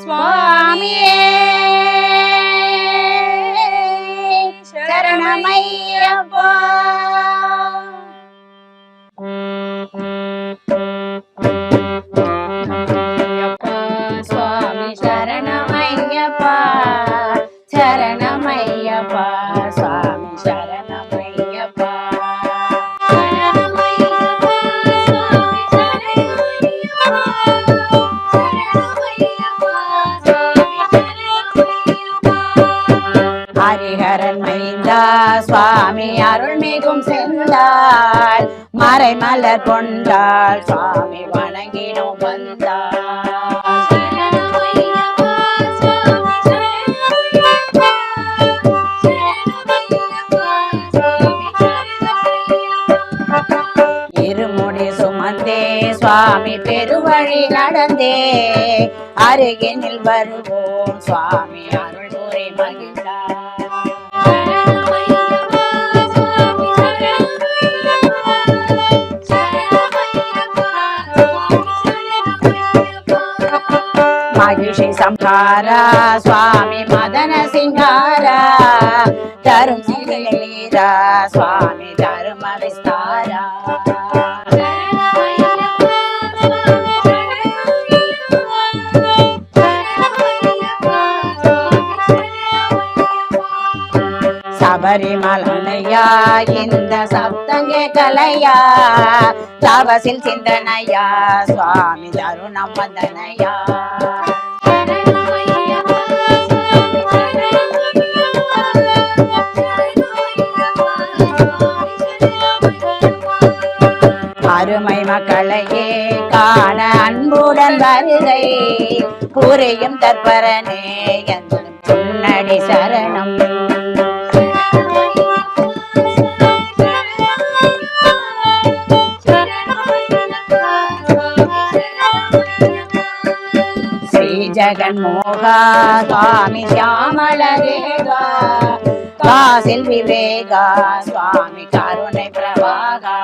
சுவாமியே சரணமையப்பா. சுவாமி சரணமையப்பா சரணமையப்பா சுவாமி சரணமையப்பா. ஹரிஹரன் மைந்தா சுவாமி அருள்மிகும் சென்றால் மறைமலர் கொண்டாள் சுவாமி வணங்கினோம் வந்தாள். இருமுடி சுமந்தே சுவாமி பெருவழி நடந்தே அருகினில் வருவோம் சுவாமி அருள் கூறி மகிழ்ந்தார். மகிஷி சம்ஹாரா சுவாமி மதன சிங்காரா தரும் சிலீரா சுவாமி தரும விஸ்தாரா. சபரிமலையா இந்த சப்தங்கே கலையா தவசில் சிந்தனையா சுவாமி தருணம் வந்தனையா. அருமை மக்களையே காண அன்புடன் வருகை புரியும் தற்பரனே என் பொன்னடி சரணம். ஸ்ரீ ஜகன்மோகா சுவாமி சியாமளரேகா காசில் விவேகா சுவாமி கருணை பிரபாகா.